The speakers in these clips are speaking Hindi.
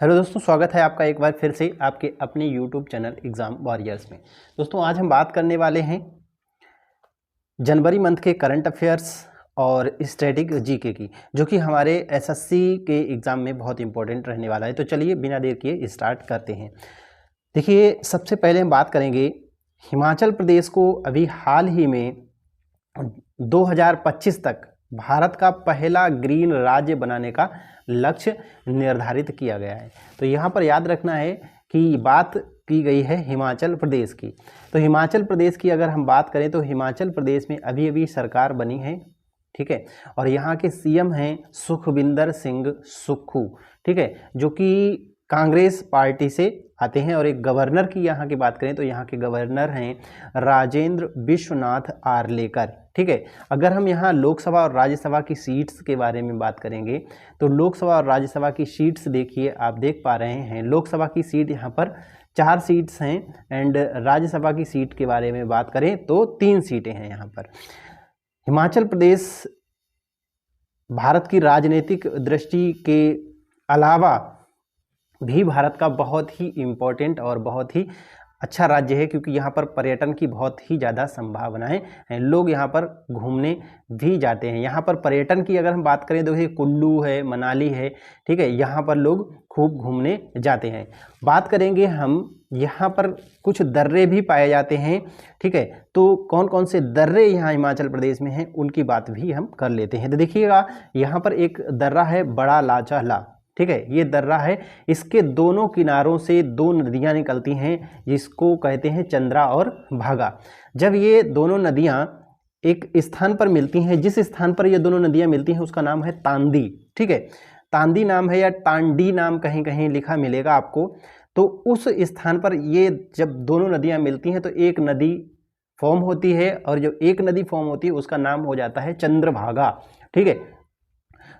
हेलो दोस्तों, स्वागत है आपका एक बार फिर से आपके अपने यूट्यूब चैनल एग्ज़ाम वॉरियर्स में। दोस्तों आज हम बात करने वाले हैं जनवरी मंथ के करंट अफेयर्स और स्टैटिक जीके की, जो कि हमारे एसएससी के एग्ज़ाम में बहुत इंपॉर्टेंट रहने वाला है। तो चलिए बिना देर किए स्टार्ट करते हैं। देखिए, सबसे पहले हम बात करेंगे हिमाचल प्रदेश को अभी हाल ही में 2025 तक भारत का पहला ग्रीन राज्य बनाने का लक्ष्य निर्धारित किया गया है। तो यहाँ पर याद रखना है कि बात की गई है हिमाचल प्रदेश की। तो हिमाचल प्रदेश की अगर हम बात करें तो हिमाचल प्रदेश में अभी अभी सरकार बनी है, ठीक है। और यहाँ के सीएम हैं सुखविंदर सिंह सुक्खू, ठीक है, जो कि कांग्रेस पार्टी से आते हैं। और एक गवर्नर की यहाँ की बात करें तो यहाँ के गवर्नर हैं राजेंद्र विश्वनाथ आर्लेकर, ठीक है। अगर हम यहाँ लोकसभा और राज्यसभा की सीट्स के बारे में बात करेंगे तो लोकसभा और राज्यसभा की सीट्स देखिए, आप देख पा रहे हैं लोकसभा की सीट यहाँ पर 4 सीट्स हैं एंड राज्यसभा की सीट के बारे में बात करें तो 3 सीटें हैं यहाँ पर। हिमाचल प्रदेश भारत की राजनीतिक दृष्टि के अलावा भी भारत का बहुत ही इम्पोर्टेंट और बहुत ही अच्छा राज्य है, क्योंकि यहाँ पर पर्यटन की बहुत ही ज़्यादा संभावनाएं हैं। लोग यहाँ पर घूमने भी जाते हैं। यहाँ पर पर्यटन की अगर हम बात करें तो ये कुल्लू है, मनाली है, ठीक है, यहाँ पर लोग खूब घूमने जाते हैं। बात करेंगे हम, यहाँ पर कुछ दर्रे भी पाए जाते हैं, ठीक है। तो कौन कौन से दर्रे यहाँ हिमाचल प्रदेश में हैं उनकी बात भी हम कर लेते हैं। तो देखिएगा, यहाँ पर एक दर्रा है बड़ा लाचाला, ठीक है, ये दर्रा है। इसके दोनों किनारों से 2 नदियां निकलती हैं जिसको कहते हैं चंद्रा और भागा। जब ये दोनों नदियां एक स्थान पर मिलती हैं, जिस स्थान पर ये दोनों नदियां मिलती हैं उसका नाम है तांदी, ठीक है। तांदी नाम है या टांडी नाम कहीं कहीं लिखा मिलेगा आपको। तो उस स्थान पर ये जब दोनों नदियां मिलती हैं तो एक नदी फॉर्म होती है, और जो एक नदी फॉर्म होती है उसका नाम हो जाता है चंद्रभागा, ठीक है।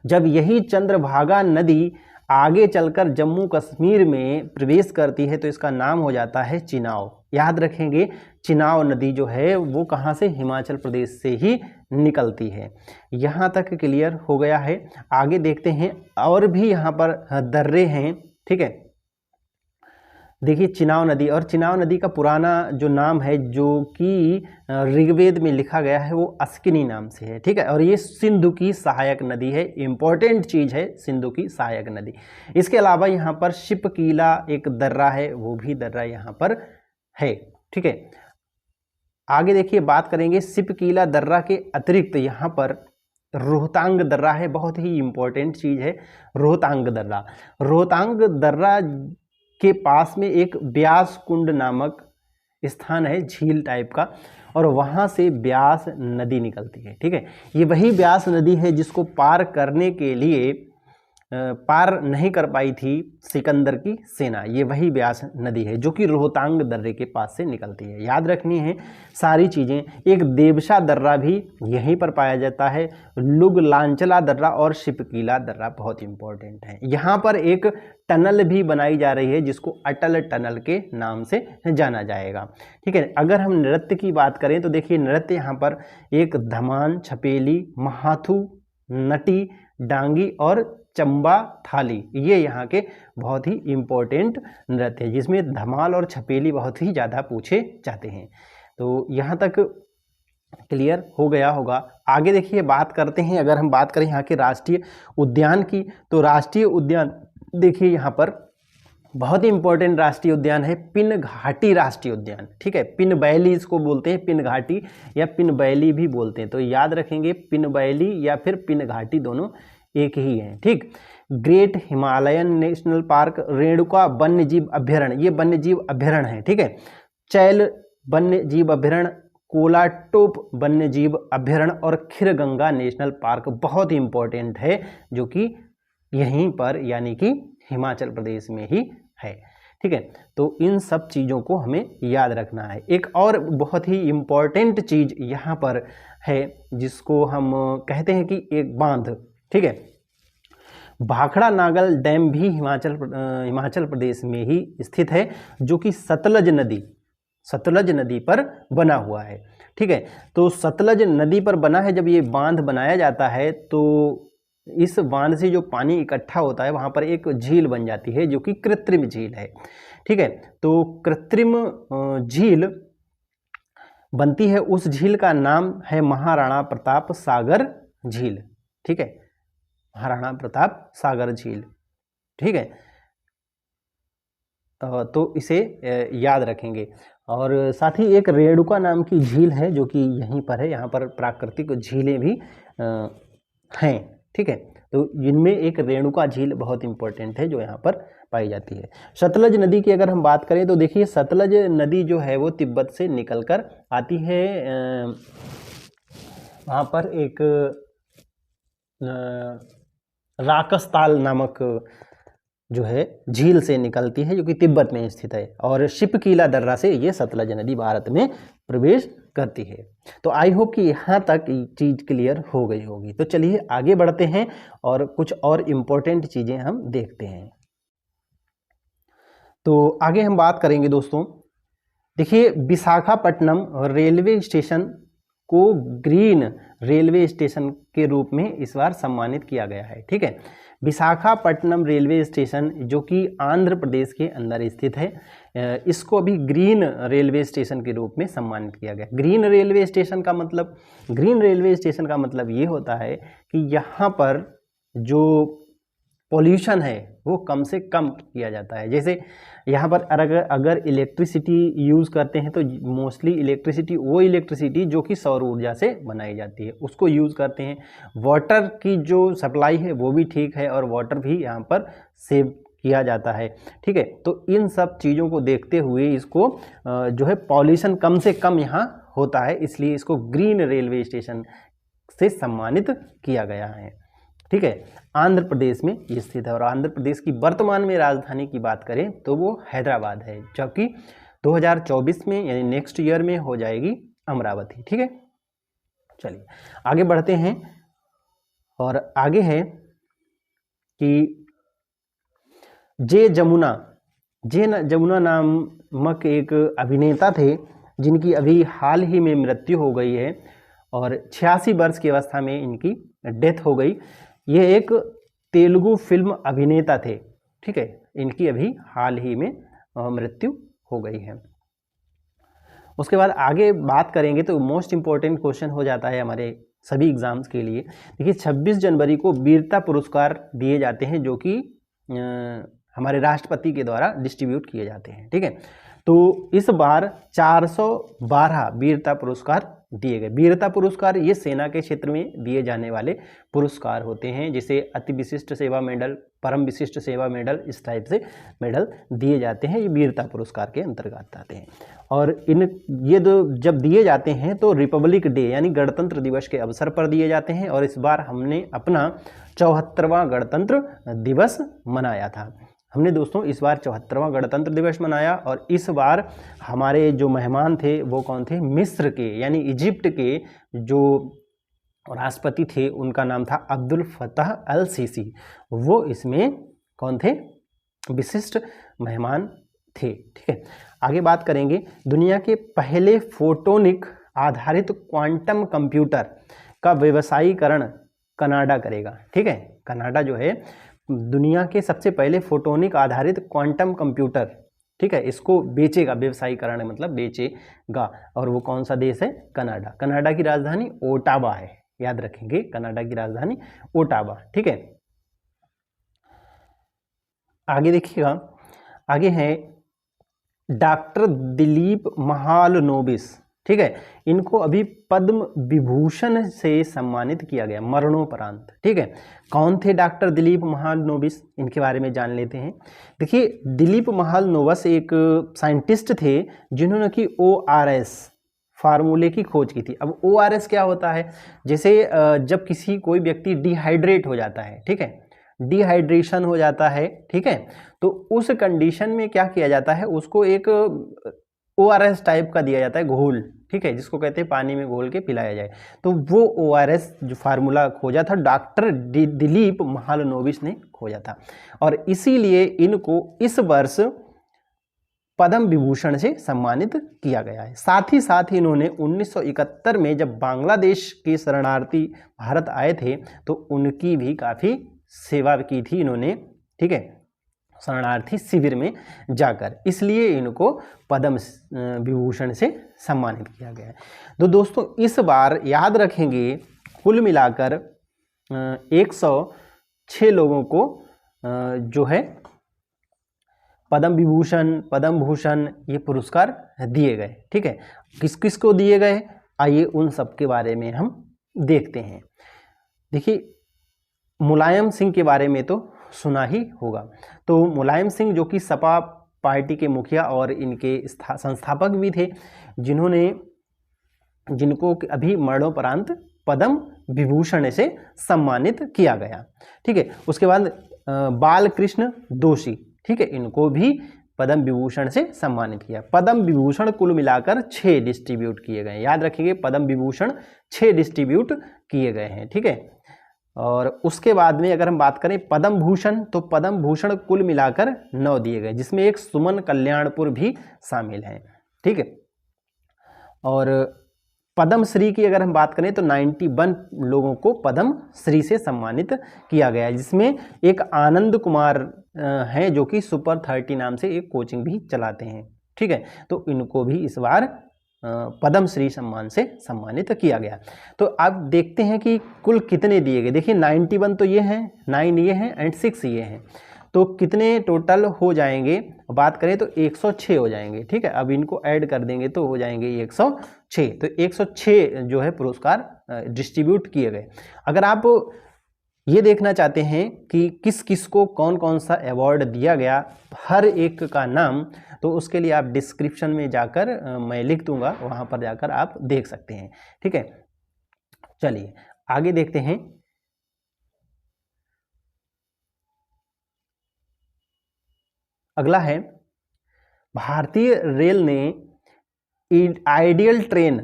जब यही चंद्रभागा नदी आगे चलकर जम्मू कश्मीर में प्रवेश करती है तो इसका नाम हो जाता है चिनाव। याद रखेंगे, चिनाव नदी जो है वो कहाँ से, हिमाचल प्रदेश से ही निकलती है। यहाँ तक क्लियर हो गया है। आगे देखते हैं, और भी यहाँ पर दर्रे हैं, ठीक है। देखिए चिनाव नदी, और चिनाव नदी का पुराना जो नाम है जो कि ऋग्वेद में लिखा गया है वो अस्किनी नाम से है, ठीक है। और ये सिंधु की सहायक नदी है, इंपॉर्टेंट चीज़ है सिंधु की सहायक नदी। इसके अलावा यहाँ पर शिपकीला एक दर्रा है, वो भी दर्रा यहाँ पर है, ठीक है। आगे देखिए, बात करेंगे शिपकीला दर्रा के अतिरिक्त यहाँ पर रोहतांग दर्रा है, बहुत ही इंपॉर्टेंट चीज़ है रोहतांग दर्रा। रोहतांग दर्रा के पास में एक ब्यास कुंड नामक स्थान है, झील टाइप का, और वहाँ से ब्यास नदी निकलती है, ठीक है। ये वही ब्यास नदी है जिसको पार करने के लिए पार नहीं कर पाई थी सिकंदर की सेना। ये वही ब्यास नदी है जो कि रोहतांग दर्रे के पास से निकलती है। याद रखनी है सारी चीज़ें। एक देवशा दर्रा भी यहीं पर पाया जाता है, लुग लांचला दर्रा और शिपकीला दर्रा बहुत इंपॉर्टेंट है। यहाँ पर एक टनल भी बनाई जा रही है जिसको अटल टनल के नाम से जाना जाएगा, ठीक है। अगर हम नृत्य की बात करें तो देखिए, नृत्य यहाँ पर एक धमान, छपेली, महाथू, नटी, डांगी और चंबा थाली, ये यहाँ के बहुत ही इम्पोर्टेंट नृत्य है जिसमें धमाल और छपेली बहुत ही ज़्यादा पूछे जाते हैं। तो यहाँ तक क्लियर हो गया होगा। आगे देखिए, बात करते हैं, अगर हम बात करें यहाँ के राष्ट्रीय उद्यान की, तो राष्ट्रीय उद्यान देखिए यहाँ पर बहुत ही इंपॉर्टेंट राष्ट्रीय उद्यान है पिन घाटी राष्ट्रीय उद्यान, ठीक है। पिन बैली इसको बोलते हैं, पिन घाटी या पिन बैली भी बोलते हैं। तो याद रखेंगे, पिन बैली या फिर पिन घाटी दोनों एक ही है, ठीक। Great Himalayan national park, Renuka वन्य जीव अभ्यारण्य, ये वन्य जीव अभ्यारण्य है, ठीक है। चैल वन्य जीव अभ्यारण्य, कोलाटोप वन्य जीव अभ्यारण्य और खीरगंगा नेशनल पार्क बहुत ही इंपॉर्टेंट है, जो कि यहीं पर यानी कि हिमाचल प्रदेश में ही है, ठीक है। तो इन सब चीज़ों को हमें याद रखना है। एक और बहुत ही इम्पॉर्टेंट चीज़ यहाँ पर है जिसको हम कहते हैं कि एक बांध, ठीक है। भाखड़ा नागल डैम भी हिमाचल प्रदेश में ही स्थित है, जो कि सतलज नदी पर बना हुआ है, ठीक है। तो सतलज नदी पर बना है, जब ये बांध बनाया जाता है तो इस बांध से जो पानी इकट्ठा होता है वहाँ पर एक झील बन जाती है जो कि कृत्रिम झील है। ठीक है, तो कृत्रिम झील बनती है, उस झील का नाम है महाराणा प्रताप सागर झील। ठीक है, महाराणा प्रताप सागर झील। ठीक है, तो इसे याद रखेंगे। और साथ ही एक रेणुका नाम की झील है जो कि यहीं पर है, यहाँ पर प्राकृतिक झीलें भी हैं। ठीक है, तो इनमें एक रेणुका झील बहुत इंपॉर्टेंट है जो यहाँ पर पाई जाती है। सतलज नदी की अगर हम बात करें तो देखिए सतलज नदी जो है वो तिब्बत से निकलकर आती है, वहाँ पर एक राकसताल नामक जो है झील से निकलती है जो कि तिब्बत में स्थित है, और शिपकीला दर्रा से ये सतलज नदी भारत में प्रवेश करती है। तो आई होप कि यहाँ तक चीज़ क्लियर हो गई होगी। तो चलिए आगे बढ़ते हैं और कुछ और इम्पोर्टेंट चीज़ें हम देखते हैं। तो आगे हम बात करेंगे दोस्तों, देखिए विशाखापट्टनम रेलवे स्टेशन को ग्रीन रेलवे स्टेशन के रूप में इस बार सम्मानित किया गया है। ठीक है, विशाखापट्टनम रेलवे स्टेशन जो कि आंध्र प्रदेश के अंदर स्थित है, इसको अभी ग्रीन रेलवे स्टेशन के रूप में सम्मानित किया गया। ग्रीन रेलवे स्टेशन का मतलब ये होता है कि यहाँ पर जो पॉल्यूशन है वो कम से कम किया जाता है। जैसे यहाँ पर अगर इलेक्ट्रिसिटी यूज़ करते हैं तो मोस्टली वो इलेक्ट्रिसिटी जो कि सौर ऊर्जा से बनाई जाती है उसको यूज़ करते हैं। वाटर की जो सप्लाई है वो भी ठीक है और वाटर भी यहाँ पर सेव किया जाता है। ठीक है, तो इन सब चीज़ों को देखते हुए इसको जो है पॉल्यूशन कम से कम यहाँ होता है, इसलिए इसको ग्रीन रेलवे स्टेशन से सम्मानित किया गया है। ठीक है, आंध्र प्रदेश में ये स्थित है और आंध्र प्रदेश की वर्तमान में राजधानी की बात करें तो वो हैदराबाद है, जबकि 2024 में यानी नेक्स्ट ईयर में हो जाएगी अमरावती। ठीक है, चलिए आगे बढ़ते हैं और आगे है कि जे जमुना नामक एक अभिनेता थे जिनकी अभी हाल ही में मृत्यु हो गई है और 86 वर्ष की अवस्था में इनकी डेथ हो गई। ये एक तेलुगु फिल्म अभिनेता थे। ठीक है, इनकी अभी हाल ही में मृत्यु हो गई है। उसके बाद आगे बात करेंगे तो मोस्ट इम्पॉर्टेंट क्वेश्चन हो जाता है हमारे सभी एग्जाम्स के लिए। देखिए 26 जनवरी को वीरता पुरस्कार दिए जाते हैं जो कि हमारे राष्ट्रपति के द्वारा डिस्ट्रीब्यूट किए जाते हैं। ठीक है, तो इस बार 412 वीरता पुरस्कार दिए गए। वीरता पुरस्कार ये सेना के क्षेत्र में दिए जाने वाले पुरस्कार होते हैं, जैसे अति विशिष्ट सेवा मेडल, परम विशिष्ट सेवा मेडल, इस टाइप से मेडल दिए जाते हैं। ये वीरता पुरस्कार के अंतर्गत आते हैं और ये जब दिए जाते हैं तो रिपब्लिक डे यानी गणतंत्र दिवस के अवसर पर दिए जाते हैं और इस बार हमने अपना 74वां गणतंत्र दिवस मनाया था। हमने दोस्तों इस बार 74वां गणतंत्र दिवस मनाया और इस बार हमारे जो मेहमान थे वो कौन थे? मिस्र के यानी इजिप्ट के जो राष्ट्रपति थे उनका नाम था अब्दुल फतह अल सीसी। वो इसमें कौन थे? विशिष्ट मेहमान थे। ठीक है, आगे बात करेंगे दुनिया के पहले फोटोनिक आधारित क्वांटम कंप्यूटर का व्यवसायीकरण कनाडा करेगा। ठीक है, कनाडा जो है दुनिया के सबसे पहले फोटोनिक आधारित क्वांटम कंप्यूटर, ठीक है, इसको बेचेगा। व्यवसायीकरण मतलब बेचेगा। और वो कौन सा देश है? कनाडा। कनाडा की राजधानी ओटावा है, याद रखेंगे, कनाडा की राजधानी ओटावा। ठीक है, आगे देखिएगा, आगे है डॉक्टर दिलीप महालनोबिस। ठीक है, इनको अभी पद्म विभूषण से सम्मानित किया गया मरणोपरांत। ठीक है, कौन थे डॉक्टर दिलीप महालनोबिस? इनके बारे में जान लेते हैं। देखिए दिलीप महालनोबिस एक साइंटिस्ट थे जिन्होंने कि ORS फार्मूले की खोज की थी। अब ORS क्या होता है? जैसे जब कोई व्यक्ति डिहाइड्रेट हो जाता है, ठीक है, डिहाइड्रेशन हो जाता है, ठीक है, तो उस कंडीशन में क्या किया जाता है? उसको एक ORS टाइप का दिया जाता है घोल, ठीक है, जिसको कहते हैं पानी में घोल के पिलाया जाए। तो वो ORS जो फार्मूला खोजा था डॉक्टर दिलीप महालनोबिस ने खोजा था और इसीलिए इनको इस वर्ष पद्म विभूषण से सम्मानित किया गया है। साथ ही इन्होंने 1971 में जब बांग्लादेश के शरणार्थी भारत आए थे तो उनकी भी काफ़ी सेवा की थी इन्होंने, ठीक है, शरणार्थी शिविर में जाकर, इसलिए इनको पद्म विभूषण से सम्मानित किया गया है। तो दोस्तों इस बार याद रखेंगे कुल मिलाकर 106 लोगों को जो है पद्म विभूषण, पद्म भूषण ये पुरस्कार दिए गए, ठीक है। किस किस को दिए गए, आइए उन सब के बारे में हम देखते हैं। देखिए मुलायम सिंह के बारे में तो सुना ही होगा। तो मुलायम सिंह जो कि सपा पार्टी के मुखिया और इनके संस्थापक भी थे, जिनको अभी मरणोपरांत पद्म विभूषण से सम्मानित किया गया, ठीक है। उसके बाद बालकृष्ण दोषी, ठीक है, इनको भी पद्म विभूषण से सम्मानित किया। पद्म विभूषण कुल मिलाकर 6 डिस्ट्रीब्यूट किए गए, याद रखिए पद्म विभूषण 6 डिस्ट्रीब्यूट किए गए हैं, ठीक है। और उसके बाद में अगर हम बात करें पद्म भूषण, तो पद्म भूषण कुल मिलाकर 9 दिए गए, जिसमें एक सुमन कल्याणपुर भी शामिल है, ठीक है। और पद्म श्री की अगर हम बात करें तो 91 लोगों को पद्म श्री से सम्मानित किया गया है, जिसमें एक आनंद कुमार हैं जो कि सुपर 30 नाम से एक कोचिंग भी चलाते हैं, ठीक है। तो इनको भी इस बार पद्म श्री सम्मान से सम्मानित किया गया। तो अब देखते हैं कि कुल कितने दिए गए। देखिए 91 तो ये हैं, 9 ये हैं एंड 6 ये हैं, तो कितने टोटल हो जाएंगे, बात करें तो 106 हो जाएंगे, ठीक है। अब इनको ऐड कर देंगे तो हो जाएंगे 106। तो 106 जो है पुरस्कार डिस्ट्रीब्यूट किए गए। अगर आप ये देखना चाहते हैं कि किस किस को कौन कौन सा अवार्ड दिया गया, हर एक का नाम, तो उसके लिए आप डिस्क्रिप्शन में जाकर मैं लिख दूंगा, वहाँ पर जाकर आप देख सकते हैं, ठीक है। चलिए आगे देखते हैं। अगला है भारतीय रेल ने आइडियल ट्रेन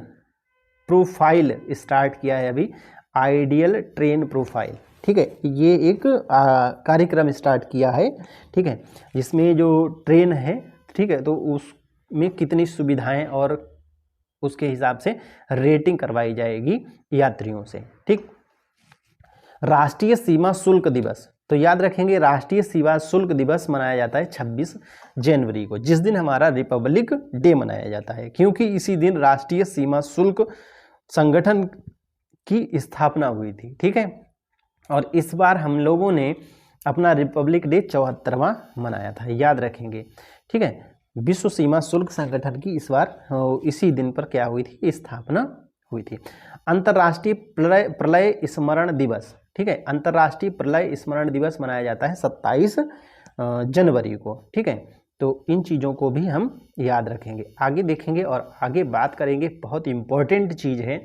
प्रोफाइल स्टार्ट किया है अभी, आइडियल ट्रेन प्रोफाइल, ठीक है। ये एक कार्यक्रम स्टार्ट किया है, ठीक है, जिसमें जो ट्रेन है, ठीक है, तो उसमें कितनी सुविधाएं और उसके हिसाब से रेटिंग करवाई जाएगी यात्रियों से, ठीक। राष्ट्रीय सीमा शुल्क दिवस, तो याद रखेंगे राष्ट्रीय सीमा शुल्क दिवस मनाया जाता है 26 जनवरी को, जिस दिन हमारा रिपब्लिक डे मनाया जाता है, क्योंकि इसी दिन राष्ट्रीय सीमा शुल्क संगठन की स्थापना हुई थी, ठीक है। और इस बार हम लोगों ने अपना रिपब्लिक डे 74वां मनाया था, याद रखेंगे, ठीक है। विश्व सीमा शुल्क संगठन की इस बार इसी दिन पर क्या हुई थी, स्थापना हुई थी। अंतर्राष्ट्रीय प्रलय स्मरण दिवस, ठीक है, अंतर्राष्ट्रीय प्रलय स्मरण दिवस मनाया जाता है 27 जनवरी को, ठीक है। तो इन चीज़ों को भी हम याद रखेंगे, आगे देखेंगे और आगे बात करेंगे। बहुत इम्पोर्टेंट चीज़ है,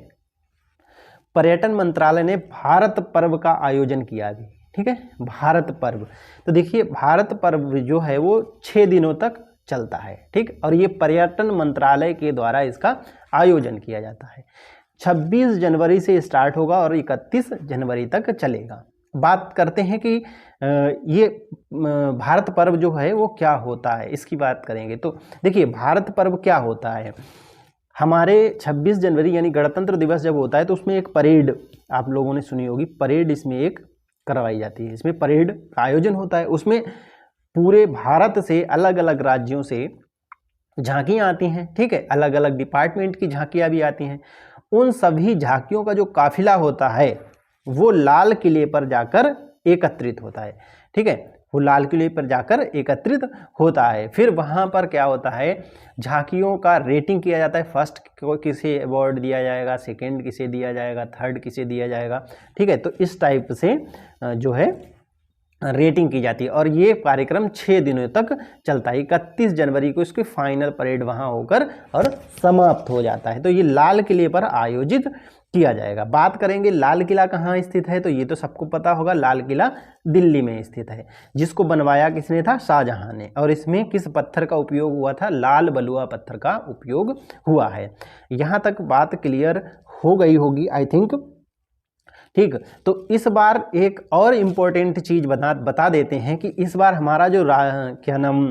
पर्यटन मंत्रालय ने भारत पर्व का आयोजन किया अभी, ठीक है, भारत पर्व। तो देखिए भारत पर्व जो है वो 6 दिनों तक चलता है, ठीक, और ये पर्यटन मंत्रालय के द्वारा इसका आयोजन किया जाता है। 26 जनवरी से स्टार्ट होगा और 31 जनवरी तक चलेगा। बात करते हैं कि ये भारत पर्व जो है वो क्या होता है, इसकी बात करेंगे। तो देखिए भारत पर्व क्या होता है, हमारे 26 जनवरी यानी गणतंत्र दिवस जब होता है तो उसमें एक परेड, आप लोगों ने सुनी होगी, परेड इसमें एक करवाई जाती है, इसमें परेड का आयोजन होता है। उसमें पूरे भारत से अलग अलग राज्यों से झांकियाँ आती हैं, ठीक है, अलग अलग डिपार्टमेंट की झांकियाँ भी आती हैं। उन सभी झांकियों का जो काफिला होता है वो लाल किले पर जाकर एकत्रित होता है, ठीक है, वो लाल किले पर जाकर एकत्रित होता है। फिर वहाँ पर क्या होता है, झांकियों का रेटिंग किया जाता है, फर्स्ट को किसे अवार्ड दिया जाएगा, सेकंड किसे दिया जाएगा, थर्ड किसे दिया जाएगा, ठीक है। तो इस टाइप से जो है रेटिंग की जाती है और ये कार्यक्रम 6 दिनों तक चलता है। 31 जनवरी को इसकी फाइनल परेड वहाँ होकर और समाप्त हो जाता है। तो ये लाल किले पर आयोजित किया जाएगा। बात करेंगे लाल किला कहाँ स्थित है, तो ये तो सबको पता होगा, लाल किला दिल्ली में स्थित है, जिसको बनवाया किसने था, शाहजहां ने। और इसमें किस पत्थर का उपयोग हुआ था, लाल बलुआ पत्थर का उपयोग हुआ है। यहाँ तक बात क्लियर हो गई होगी आई थिंक, ठीक। तो इस बार एक और इम्पोर्टेंट चीज़ बता देते हैं कि इस बार हमारा जो क्या नाम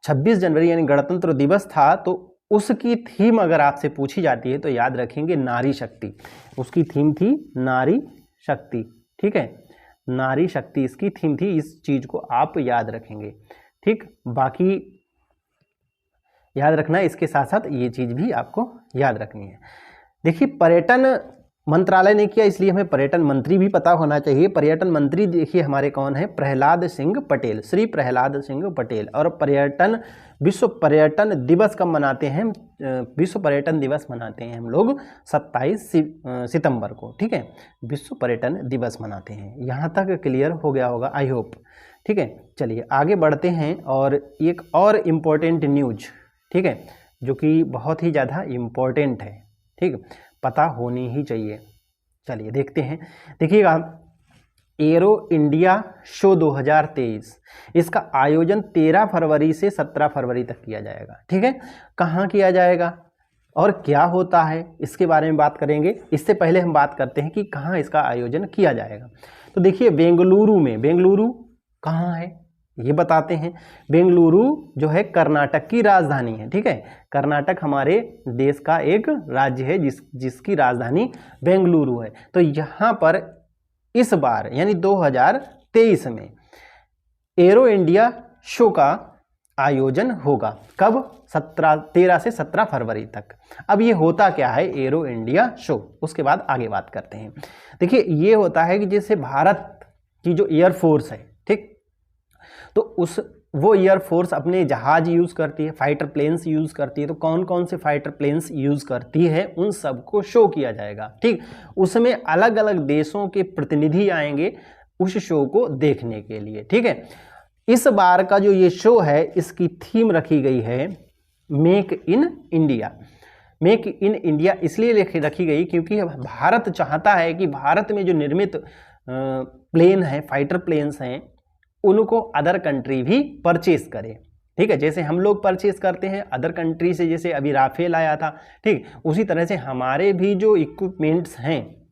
26 जनवरी यानी गणतंत्र दिवस था, तो उसकी थीम अगर आपसे पूछी जाती है तो याद रखेंगे नारी शक्ति। उसकी थीम थी नारी शक्ति, ठीक है, नारी शक्ति इसकी थीम थी। इस चीज को आप याद रखेंगे, ठीक। बाकी याद रखना है, इसके साथ साथ ये चीज भी आपको याद रखनी है। देखिए, पर्यटन मंत्रालय ने किया, इसलिए हमें पर्यटन मंत्री भी पता होना चाहिए। पर्यटन मंत्री देखिए हमारे कौन है, प्रहलाद सिंह पटेल, श्री प्रहलाद सिंह पटेल। और पर्यटन, विश्व पर्यटन दिवस कब मनाते हैं? विश्व पर्यटन दिवस मनाते हैं हम लोग 27 सितंबर को, ठीक है, विश्व पर्यटन दिवस मनाते हैं। यहाँ तक क्लियर हो गया होगा, आई होप, ठीक है। चलिए आगे बढ़ते हैं, और एक और इम्पोर्टेंट न्यूज, ठीक है, जो कि बहुत ही ज़्यादा इम्पोर्टेंट है, ठीक, पता होनी ही चाहिए। चलिए देखते हैं। देखिएगा, एरो इंडिया शो 2023, इसका आयोजन 13 फरवरी से 17 फरवरी तक किया जाएगा, ठीक है। कहाँ किया जाएगा और क्या होता है, इसके बारे में बात करेंगे। इससे पहले हम बात करते हैं कि कहाँ इसका आयोजन किया जाएगा। तो देखिए, बेंगलुरु में, बेंगलुरु कहाँ है ये बताते हैं। बेंगलुरु जो है कर्नाटक की राजधानी है, ठीक है। कर्नाटक हमारे देश का एक राज्य है जिसकी राजधानी बेंगलुरु है। तो यहाँ पर इस बार यानी 2023 में एरो इंडिया शो का आयोजन होगा। कब? 13 से 17 फरवरी तक। अब ये होता क्या है एरो इंडिया शो, उसके बाद आगे बात करते हैं। देखिए, ये होता है कि जैसे भारत की जो एयरफोर्स है, ठीक, तो वो एयरफोर्स अपने जहाज यूज करती है, फाइटर प्लेन्स यूज करती है। तो कौन कौन से फाइटर प्लेन्स यूज करती है उन सबको शो किया जाएगा, ठीक। उसमें अलग अलग देशों के प्रतिनिधि आएंगे उस शो को देखने के लिए, ठीक है। इस बार का जो ये शो है, इसकी थीम रखी गई है make in India. Make in India इसलिए रखी गई क्योंकि भारत चाहता है कि भारत में जो निर्मित प्लेन है, फाइटर प्लेन्स हैं, उनको अदर कंट्री भी परचेस करे, ठीक है। जैसे हम लोग परचेस करते हैं अदर कंट्री से, जैसे अभी राफेल आया था, ठीक, उसी तरह से हमारे भी जो इक्विपमेंट्स हैं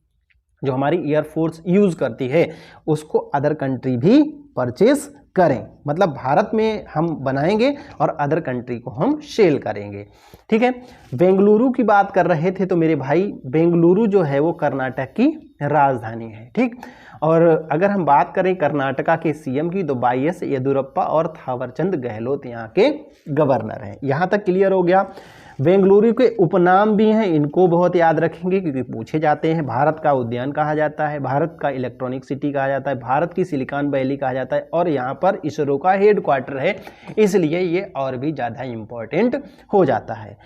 जो हमारी एयरफोर्स यूज करती है, उसको अदर कंट्री भी परचेस करें। मतलब भारत में हम बनाएंगे और अदर कंट्री को हम सेल करेंगे, ठीक है। बेंगलुरु की बात कर रहे थे तो मेरे भाई, बेंगलुरु जो है वो कर्नाटक की राजधानी है, ठीक। और अगर हम बात करें कर्नाटका के सीएम की, तो वाईएस येदियुरप्पा और थावरचंद गहलोत यहाँ के गवर्नर हैं। यहाँ तक क्लियर हो गया। बेंगलुरु के उपनाम भी हैं, इनको बहुत याद रखेंगे क्योंकि पूछे जाते हैं। भारत का उद्यान कहा जाता है, भारत का इलेक्ट्रॉनिक सिटी कहा जाता है, भारत की सिलिकॉन वैली कहा जाता है, और यहाँ पर इसरो का हेडक्वार्टर है, इसलिए ये और भी ज़्यादा इम्पोर्टेंट हो जाता है।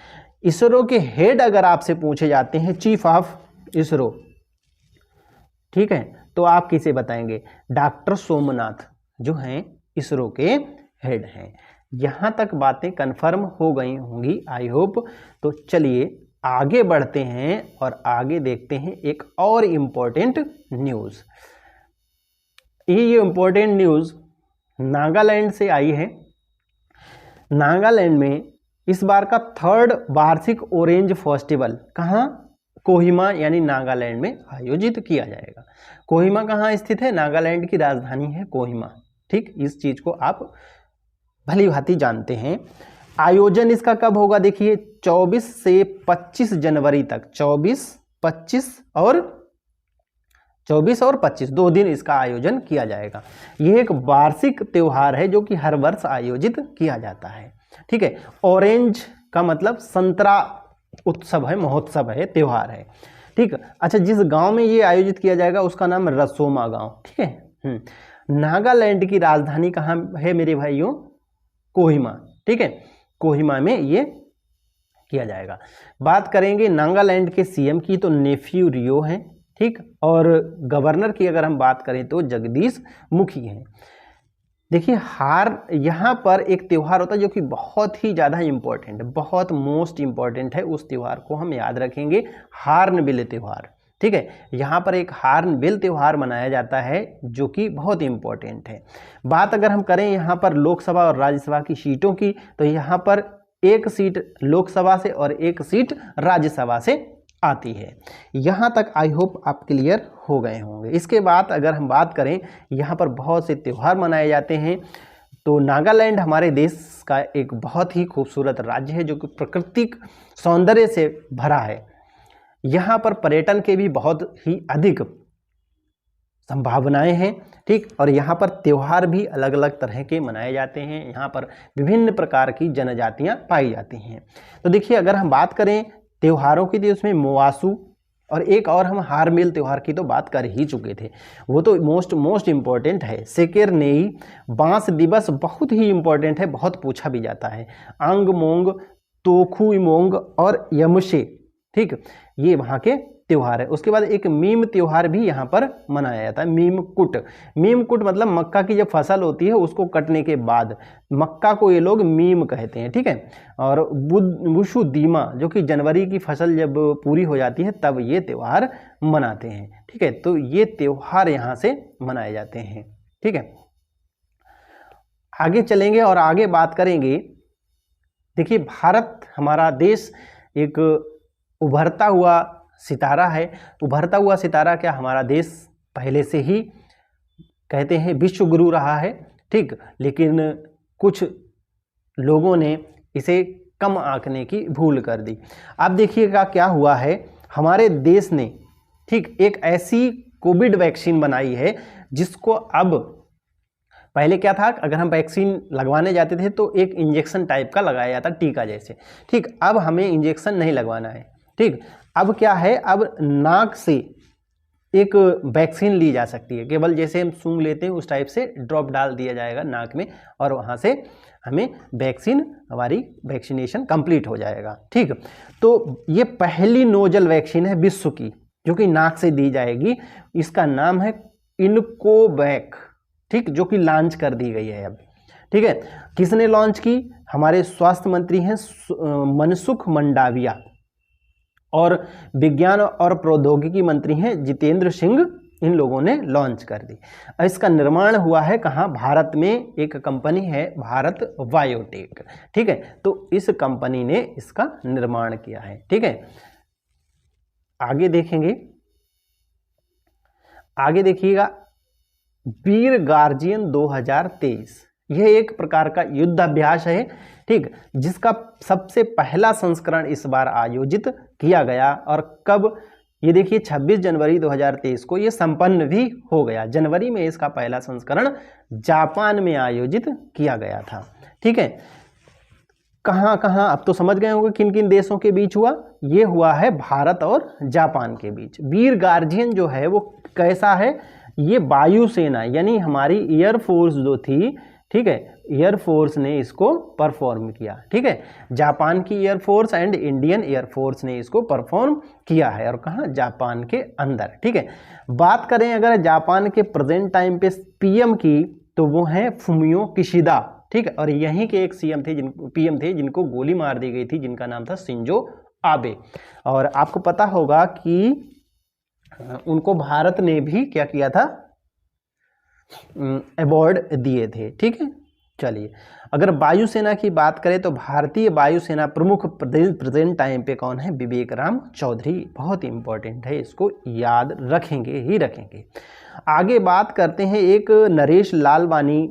इसरो के हेड अगर आपसे पूछे जाते हैं, चीफ ऑफ इसरो, ठीक है, तो आप किसे बताएंगे? डॉक्टर सोमनाथ जो हैं इसरो के हेड हैं। यहां तक बातें कंफर्म हो गई होंगी, आई होप। तो चलिए आगे बढ़ते हैं और आगे देखते हैं एक और इम्पोर्टेंट न्यूज। ये इम्पोर्टेंट न्यूज नागालैंड से आई है। नागालैंड में इस बार का 3rd वार्षिक ऑरेंज फेस्टिवल कहाँ? कोहिमा यानी नागालैंड में आयोजित किया जाएगा। कोहिमा कहाँ स्थित है? नागालैंड की राजधानी है कोहिमा, ठीक। इस चीज को आप भली भांति जानते हैं। आयोजन इसका कब होगा? देखिए 24 से 25 जनवरी तक, 24 और 25 2 दिन इसका आयोजन किया जाएगा। यह एक वार्षिक त्योहार है जो कि हर वर्ष आयोजित किया जाता है, ठीक है। ऑरेंज का मतलब संतरा उत्सव है, महोत्सव है, त्योहार है, ठीक। अच्छा, जिस गांव में ये आयोजित किया जाएगा उसका नाम रसोमा गांव, ठीक है। नागालैंड की राजधानी कहाँ है मेरे भाइयों? कोहिमा, ठीक है। कोहिमा में ये किया जाएगा। बात करेंगे नागालैंड के सीएम की, तो नेफ्यू रियो हैं, ठीक। और गवर्नर की अगर हम बात करें तो जगदीश मुखी हैं। देखिए यहाँ पर एक त्यौहार होता है जो कि बहुत ही ज़्यादा इम्पोर्टेंट, बहुत मोस्ट इम्पॉर्टेंट है। उस त्यौहार को हम याद रखेंगे, हार्नबिल त्यौहार, ठीक है। यहाँ पर एक हार्नबिल त्यौहार मनाया जाता है जो कि बहुत इम्पोर्टेंट है। बात अगर हम करें यहाँ पर लोकसभा और राज्यसभा की सीटों की, तो यहाँ पर 1 सीट लोकसभा से और 1 सीट राज्यसभा से आती है। यहाँ तक आई होप आप क्लियर हो गए होंगे। इसके बाद अगर हम बात करें, यहाँ पर बहुत से त्यौहार मनाए जाते हैं। तो नागालैंड हमारे देश का एक बहुत ही खूबसूरत राज्य है जो कि प्राकृतिक सौंदर्य से भरा है। यहाँ पर पर्यटन के भी बहुत ही अधिक संभावनाएं हैं, ठीक। और यहाँ पर त्यौहार भी अलग अलग तरह के मनाए जाते हैं। यहाँ पर विभिन्न प्रकार की जनजातियाँ पाई जाती हैं। तो देखिए, अगर हम बात करें त्योहारों की तो उसमें मोवासू और एक और हम हारमेल त्यौहार की तो बात कर ही चुके थे, वो तो मोस्ट इम्पॉर्टेंट है। सेकेरनेई बांस दिवस बहुत ही इम्पॉर्टेंट है, बहुत पूछा भी जाता है। आंगमोंग, तोखुइमोंग और यमुशे, ठीक, ये वहाँ के त्यौहार है। उसके बाद एक मीम त्यौहार भी यहाँ पर मनाया जाता है, मीमकुट। मीमकुट मतलब मक्का की जब फसल होती है उसको कटने के बाद मक्का को ये लोग मीम कहते हैं, ठीक है। और वुशुदीमा जो कि जनवरी की फसल जब पूरी हो जाती है तब ये त्यौहार मनाते हैं, ठीक है। तो ये त्यौहार यहाँ से मनाए जाते हैं, ठीक है। आगे चलेंगे और आगे बात करेंगे। देखिए, भारत हमारा देश एक उभरता हुआ सितारा है। उभरता हुआ सितारा क्या, हमारा देश पहले से ही कहते हैं विश्व गुरु रहा है, ठीक। लेकिन कुछ लोगों ने इसे कम आंकने की भूल कर दी। अब देखिएगा क्या हुआ है, हमारे देश ने, ठीक, एक ऐसी कोविड वैक्सीन बनाई है जिसको अब, पहले क्या था, अगर हम वैक्सीन लगवाने जाते थे तो एक इंजेक्शन टाइप का लगाया जाता, टीका जैसे, ठीक। अब हमें इंजेक्शन नहीं लगवाना है, ठीक। अब क्या है, अब नाक से एक वैक्सीन ली जा सकती है, केवल जैसे हम सूंघ लेते हैं उस टाइप से ड्रॉप डाल दिया जाएगा नाक में और वहाँ से हमें वैक्सीन, हमारी वैक्सीनेशन कंप्लीट हो जाएगा, ठीक। तो ये पहली नोजल वैक्सीन है विश्व की जो कि नाक से दी जाएगी। इसका नाम है इनकोवैक, ठीक, जो कि लॉन्च कर दी गई है अब, ठीक है। किसने लॉन्च की, हमारे स्वास्थ्य मंत्री हैं मनसुख मंडाविया और विज्ञान और प्रौद्योगिकी मंत्री हैं जितेंद्र सिंह, इन लोगों ने लॉन्च कर दी। इसका निर्माण हुआ है कहाँ, भारत में एक कंपनी है भारत बायोटेक, ठीक है। तो इस कंपनी ने इसका निर्माण किया है, ठीक है। आगे देखेंगे, आगे देखिएगा, वीर गार्जियन 2023, यह एक प्रकार का युद्ध अभ्यास है, ठीक, जिसका सबसे पहला संस्करण इस बार आयोजित किया गया। और कब, ये देखिए 26 जनवरी 2023 को ये संपन्न भी हो गया। जनवरी में इसका पहला संस्करण जापान में आयोजित किया गया था, ठीक है। कहाँ कहाँ, अब तो समझ गए होंगे किन किन देशों के बीच हुआ, ये हुआ है भारत और जापान के बीच। वीर गार्जियन जो है वो कैसा है, ये वायुसेना यानी हमारी एयरफोर्स जो थी, ठीक है, एयरफोर्स ने इसको परफॉर्म किया, ठीक है। जापान की एयरफोर्स एंड इंडियन एयरफोर्स ने इसको परफॉर्म किया है, और कहाँ, जापान के अंदर, ठीक है। बात करें अगर जापान के प्रेजेंट टाइम पे पीएम की, तो वो हैं फुमियो किशिदा, ठीक है। और यहीं के एक सीएम थे, पीएम थे जिनको गोली मार दी गई थी, जिनका नाम था शिंजो आबे। और आपको पता होगा कि उनको भारत ने भी क्या किया था, अवार्ड दिए थे, ठीक है। चलिए, अगर वायुसेना की बात करें तो भारतीय वायुसेना प्रमुख प्रेजेंट टाइम पे कौन है, विवेक राम चौधरी, बहुत इंपॉर्टेंट है, इसको याद रखेंगे ही रखेंगे। आगे बात करते हैं, एक नरेश लालवानी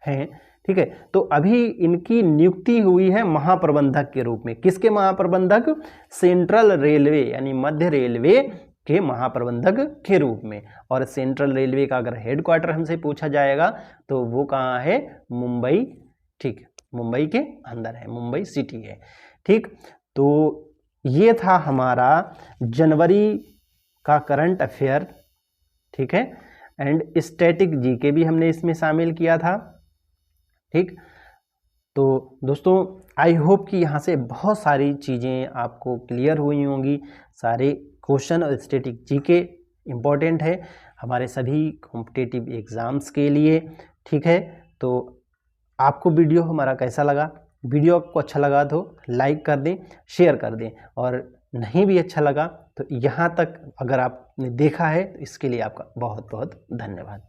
हैं, ठीक है। तो अभी इनकी नियुक्ति हुई है महाप्रबंधक के रूप में। किसके महाप्रबंधक, सेंट्रल रेलवे यानी मध्य रेलवे के महाप्रबंधक के रूप में। और सेंट्रल रेलवे का अगर हेडक्वार्टर हमसे पूछा जाएगा तो वो कहाँ है, मुंबई, ठीक, मुंबई के अंदर है, मुंबई सिटी है, ठीक। तो ये था हमारा जनवरी का करंट अफेयर, ठीक है। एंड स्टैटिक जीके भी हमने इसमें शामिल किया था, ठीक। तो दोस्तों, आई होप कि यहाँ से बहुत सारी चीज़ें आपको क्लियर हुई होंगी। सारे क्वेश्चन और स्टैटिक जीके इम्पॉर्टेंट है हमारे सभी कॉम्पिटिटिव एग्ज़ाम्स के लिए, ठीक है। तो आपको वीडियो हमारा कैसा लगा, वीडियो आपको अच्छा लगा तो लाइक कर दें, शेयर कर दें, और नहीं भी अच्छा लगा तो यहाँ तक अगर आपने देखा है तो इसके लिए आपका बहुत बहुत धन्यवाद।